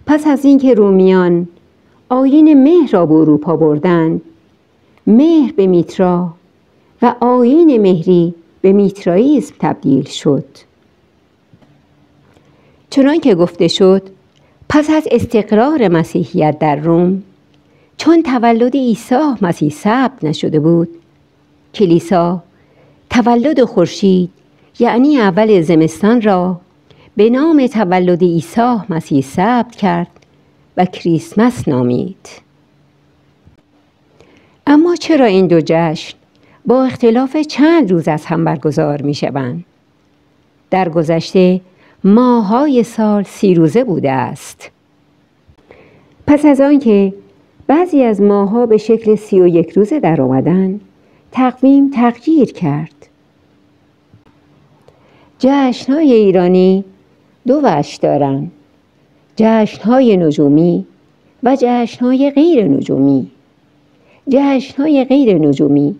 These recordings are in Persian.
پس از اینکه رومیان آیین مهر را به اروپا بردند، مهر به میترا و آیین مهری به میترائیسم تبدیل شد. چنان که گفته شد، پس از استقرار مسیحیت در روم، چون تولد عیسی مسیح ثبت نشده بود، کلیسا تولد خورشید یعنی اول زمستان را به نام تولد عیسی مسیح ثبت کرد و کریسمس نامید. اما چرا این دو جشن با اختلاف چند روز از هم برگزار می شوند؟ در گذشته ماه‌های سال 30 روزه بوده است. پس از آنکه بعضی از ماه‌ها به شکل 31 روزه در آمدند، تقویم تغییر کرد. جشن‌های ایرانی 2 وجه دارند: جشن‌های نجومی و جشن‌های غیر نجومی. جشن‌های غیر نجومی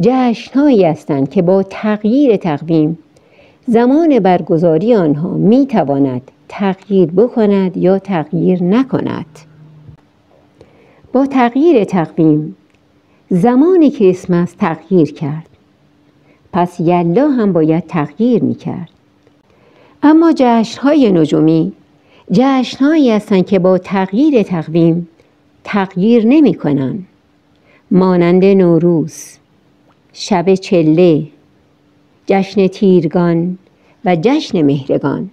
جشن‌هایی هستند که با تغییر تقویم زمان برگزاری آنها می‌تواند تغییر بکند یا تغییر نکند. با تغییر تقویم زمان کریسمس تغییر کرد، پس یلا هم باید تغییر می‌کرد. اما جشن‌های نجومی جشن‌هایی هستند که با تغییر تقویم تغییر نمی‌کنند، مانند نوروز، شب چله، جشن تیرگان و جشن مهرگان.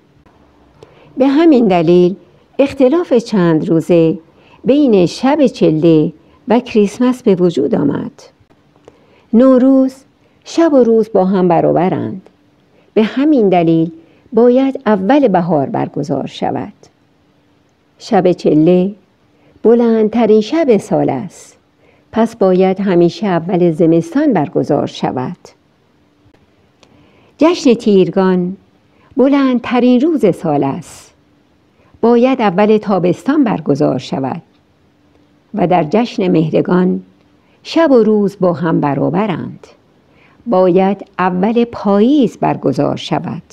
به همین دلیل اختلاف چند روزه بین شب چله و کریسمس به وجود آمد. نوروز شب و روز با هم برابرند. به همین دلیل باید اول بهار برگزار شود. شب چله بلندترین شب سال است، پس باید همیشه اول زمستان برگزار شود. جشن تیرگان بلندترین روز سال است، باید اول تابستان برگزار شود. و در جشن مهرگان شب و روز با هم برابرند، باید اول پاییز برگزار شود.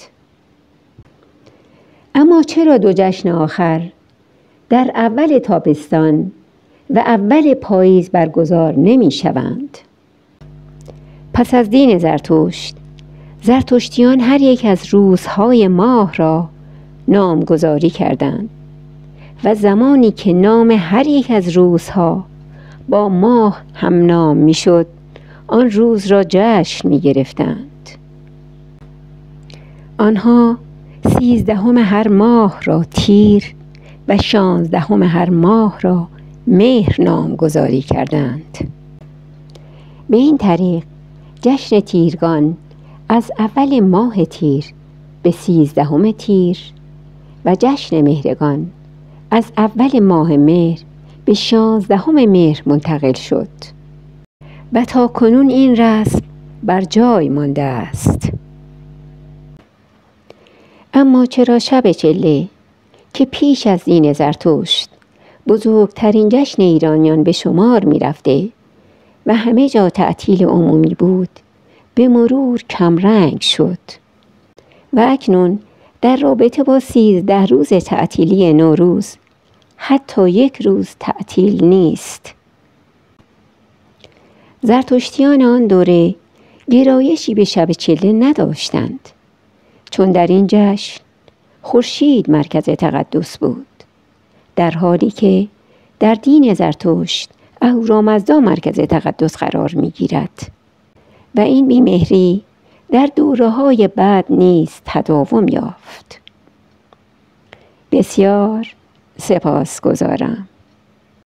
اما چرا 2 جشن آخر در اول تابستان و اول پاییز برگزار نمی شوند؟ پس از دین زرتشت، زرتشتیان هر یک از روزهای ماه را نامگذاری کردند و زمانی که نام هر یک از روزها با ماه هم نام می شد، آن روز را جشن می گرفتند. آنها 13 هر ماه را تیر و 16 هر ماه را مهر نامگذاری کردند. به این طریق جشن تیرگان از اول ماه تیر به 13 تیر و جشن مهرگان از اول ماه مهر به 16 مهر منتقل شد و تا کنون این رسم بر جای مانده است. اما چرا شب چله که پیش از دین زرتشت بزرگترین جشن ایرانیان به شمار می رفته و همه جا تعطیل عمومی بود، به مرور کمرنگ شد و اکنون در رابطه با 13 روز تعطیلی نوروز حتی 1 روز تعطیل نیست؟ زرتشتیان آن دوره گرایشی به شب چله نداشتند، چون در این جشن خورشید مرکز تقدس بود، در حالی که در دین زرتشت اهورامزدا مرکز تقدس قرار می گیرد و این بیمهری در دوره‌های بعد نیز تداوم یافت. بسیار سپاسگزارم.